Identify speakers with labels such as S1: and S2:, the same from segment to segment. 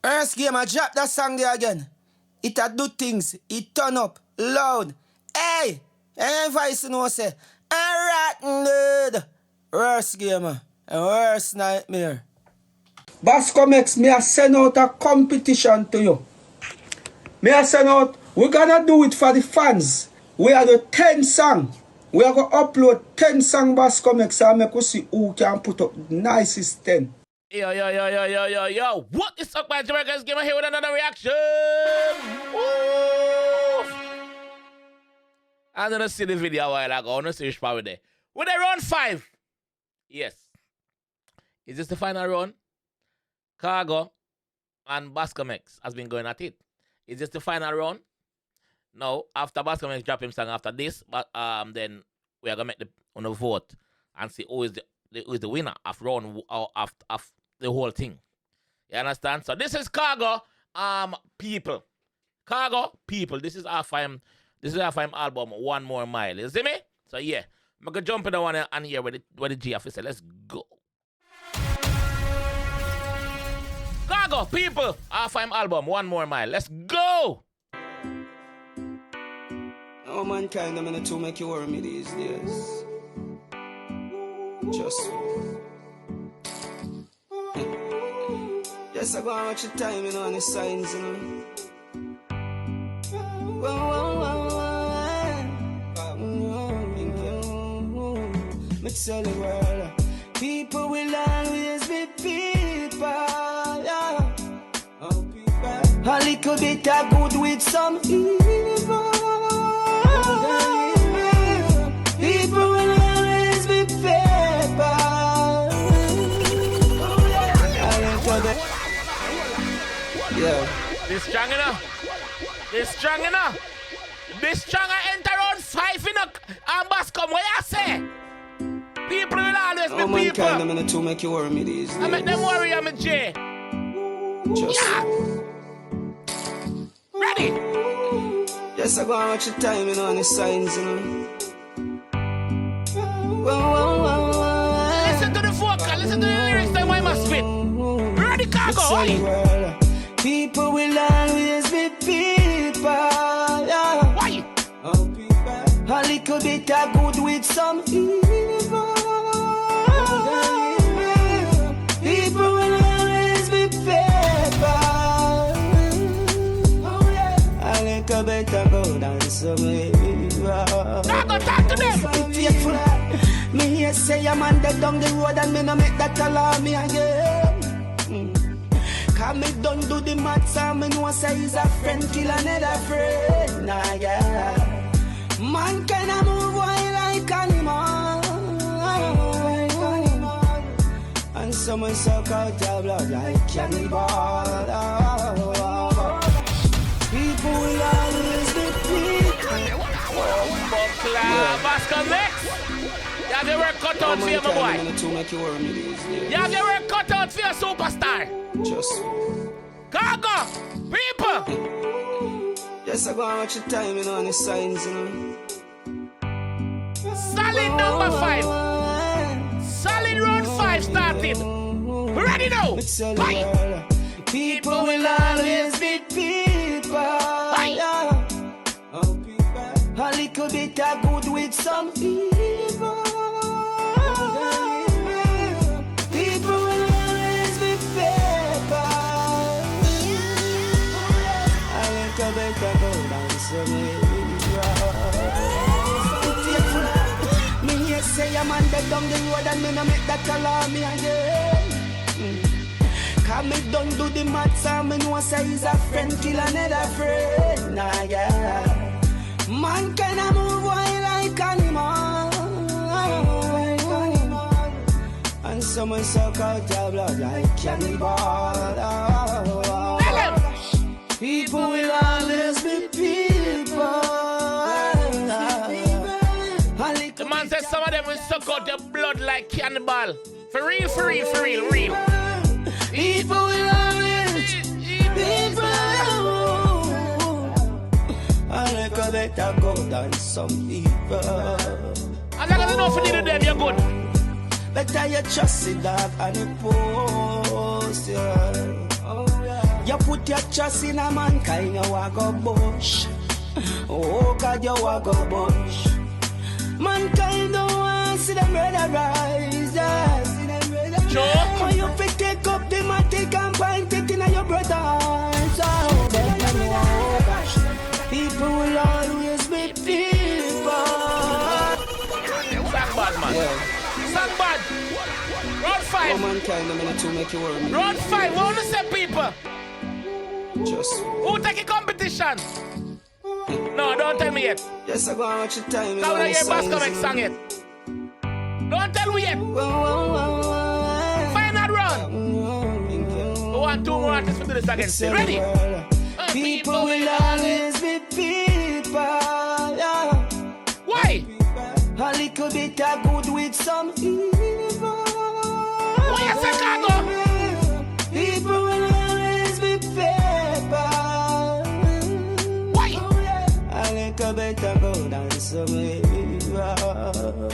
S1: Earth game, I drop that song there again. It a do things. It turn up loud. Hey, and voice no say. I'm rotten, dude. Worst game, a worst nightmare. Bascom X, me a send out a competition to you. Me a send out. We're gonna do it for the fans. We are the 10 song. We are gonna upload 10 song Bascom X and make us see who can put up the nicest 10.
S2: Yo. What is up, my JAMAICA'S gamer here with another reaction? Ooh. I didn't see the video a while ago. I'm not serious probably there. With a round 5. Yes. Is this the final round? Khago and Bascom X has been going at it. Is this the final round? No. After Bascom X drop him song after this, but then we are gonna make the vote and see who is the winner of round of the whole thing. You understand? So this is Khago, people. Khago, people. This is our film album, One More Mile. You see me? So yeah, I'm gonna jump in the one and hear what the G officer. Let's go. Khago, people, our film album, One More Mile. Let's go.
S1: Oh mankind, I'm gonna make you worry me these days. Just yes, I go and watch the time, you know, and the signs, you know. Me tell the world, people will always be people, yeah. A little bit of good with some evil. People will always be people. Yeah.
S2: This strong enough. This strong enough. This stronger enter round 5 in a Bascom. What you say? People will always be people.
S1: I'm gonna to make you worry me these days.
S2: I make them worry, I'm a J.
S1: Just
S2: yeah. Ready?
S1: Yes, I go and watch the time, you know, and the signs, you know.
S2: Listen to the vocal, listen to the lyrics, then why must spit. Ready, Khago?
S1: People will always be people, yeah.
S2: Why?
S1: A little bit of good with some evil. People will always be people. A little bit of good and some evil.
S2: Khago, talk to them.
S1: Me here say I'm on the down the road and me no make that alarm me again. Cause me don't do the maths and me know say he's a friend kill another friend. Nah, yeah. Man can move wild like animal. And someone suck out your blood like cannibal. People will always be people.
S2: Bascom X. You have your work cut out for you, my boy. You have your work cut out for your superstar.
S1: Just
S2: Khago, people.
S1: Yes, I go and watch the time, you know, and the signs, you know.
S2: Solid number 5. Solid round 5 started. Ready now. Bye.
S1: People will always be people.
S2: Bye.
S1: A little bit of good with some evil. People will always be people. A little bit of good and some evil. Me here say I'm on the down the road and me no make that alarm me again. Cause me don't do the maths and me know say he's a friend kill another friend. Nah, yeah. Man can move wild like animal. And someone suck out your blood like cannibal. People will always be people.
S2: The man says some of them will suck out their blood like cannibal. For real, for real, for real, real.
S1: People will always be people. I like a better go than some people.
S2: I'm not gonna know if you need them, you're good.
S1: Better you trust it, dog, and you post, yeah. You put your trust in a mankind, you walk a bush. Oh God, you walk a bush. Mankind don't want to see them red rise.
S2: Sure.
S1: How you fit take up the matic and point it in your brother. So, people will always be people.
S2: Sang bad, man.
S1: Yeah.
S2: Sang bad. Round 5.
S1: Oh, mankind, I'm gonna to make you worry.
S2: Round 5. What want to say, people?
S1: Just.
S2: Who take a competition? No, don't tell me yet.
S1: Yes, I go on with your time.
S2: Now we hear Bascom X sang it. Don't tell me yet. Final round. We want 2 more artists to do this again. Ready?
S1: People will always be people. Yeah.
S2: Why?
S1: A little bit of good with some evil.
S2: Why you say Khago?
S1: People will always be people.
S2: Why?
S1: A little bit of good and some evil.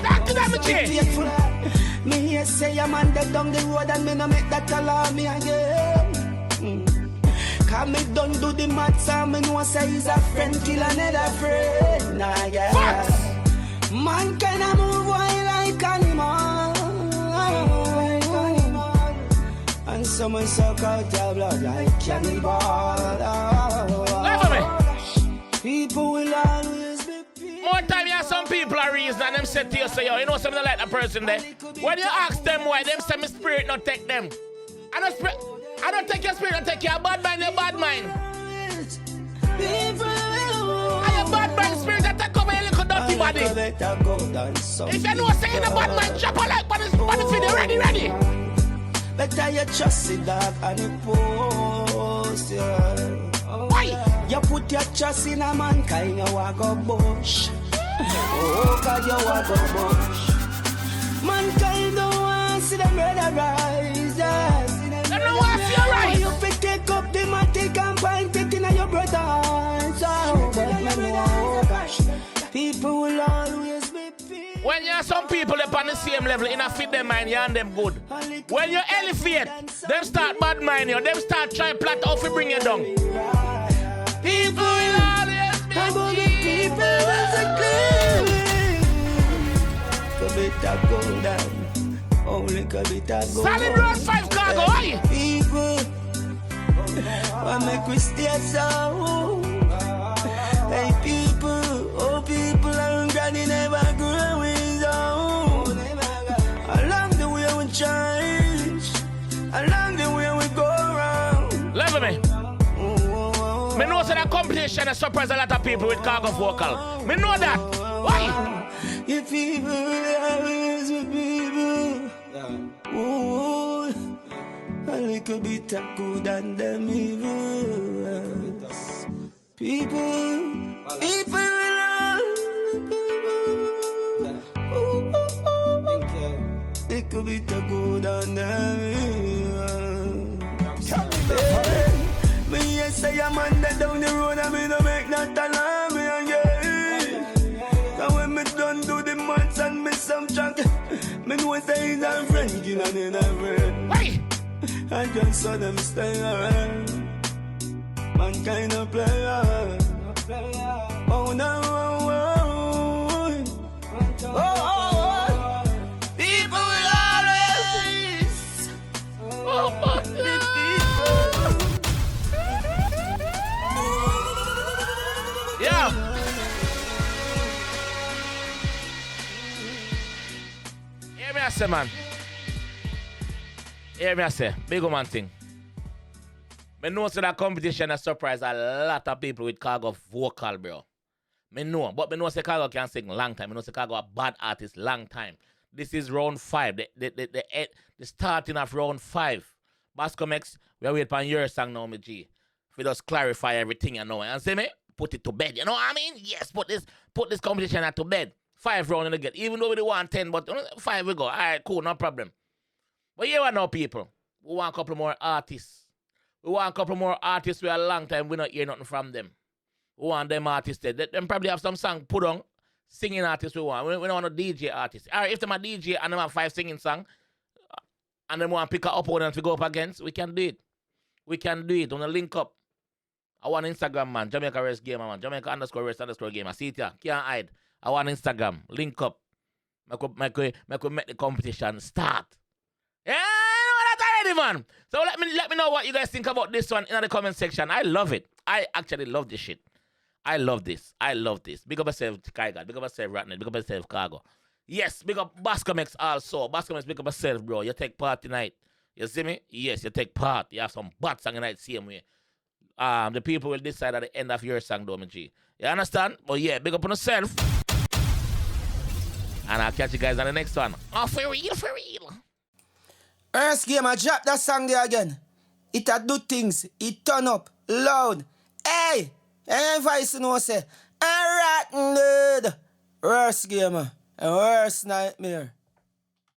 S2: Talk to them, Jay.
S1: Me here say a man that down the road and me no make that alarm me again. Cause me don't do the maths and me know say he's a friend kill another friend. Nah, yeah.
S2: Facts.
S1: Man can move wild like animal. And someone suck out your blood like cannibal.
S2: Listen me.
S1: People will always be people.
S2: More time, you have some people are reason and them say to you, say, yo, you know something like that person there. When you ask them why, them say my spirit not take them. I don't take your spirit, I take your bad mind, your bad mind. And your bad mind spirit, I take over your little dirty body. If you know say the bad mind, chop a like body video, ready.
S1: Better you trust it, dog, and it post, yeah.
S2: Why?
S1: You put your trust in a mankind, you walk a bush. Oh God, you walk a bush. Mankind don't want to see them red rise.
S2: They don't want to see you rise.
S1: You fit take up the matic and point it in your brother. So, people will always be people.
S2: When you have some people up on the same level, in a fit them mind, you and them good. When you elevate, them start bad mind you, them start trying plot off to bring you down.
S1: People will always be people. Kabita go down. Only Kabita go down.
S2: Solid round 5, Khago, aye?
S1: People, why make we stay so? Hey people, oh people, and granny never growing down. Along the way we change, along the way we go around.
S2: Level me. Me know that competition has surprised a lot of people with Khago vocal. Me know that. Why?
S1: You people always with people. Ooh, a little bit of good and them evil. People, little bit of good and them evil. Me say a man that down the road and me no make that alarm me again. And when me done do the months and me some junk, me know say he's a friend, kill and a friend.
S2: Why?
S1: I just saw them stay around. Man kind of player. Oh no, people will always.
S2: Oh my God. Yeah. Hear me I say, man. Hear me I say, big man thing. Me know so that competition has surprised a lot of people with Khago vocal, bro. Me know, but me know say Khago can sing long time. Me know say Khago a bad artist long time. This is round 5, the starting of round 5. Bascom X, we are waiting for your song now, me G. If we just clarify everything, you know, and say me, put it to bed. You know what I mean? Yes, put this competition to bed. 5 round in the get. Even though we want 10, but 5 we go. All right, cool, no problem. But you want now, people. We want a couple more artists. We want a couple more artists for a long time. We not hear nothing from them. We want them artists there. Them probably have some song put on. Singing artists we want. We don't want a DJ artist. All right, if them a DJ and them have 5 singing songs, and them want to pick up opponents to go up against, we can do it. We can do it. On a link up. I want Instagram, man. Jamaica Gamer, man. Jamaica __ gamer. See it here. Can't hide. I want Instagram. Link up. Make the competition start. Yeah, you know that already, man. So let me know what you guys think about this one in the comment section. I love it. I actually love this shit. I love this. I love this. Big up yourself, Kaiga. Big up yourself, Ratnet. Big up yourself, Khago. Yes, big up Bascom X also. Bascom X, big up yourself, bro. You take part tonight. You see me? Yes, you take part. You have some bad song tonight, same way. The people will decide at the end of your song, though, G. You understand? But yeah, big up on yourself. And I'll catch you guys on the next one. Oh, for real, for real.
S1: Earth Gamer, drop that song there again. It a do things. It turn up loud. Hey! And voice no say, I'm rotten, dude. Worst gamer. A worst nightmare.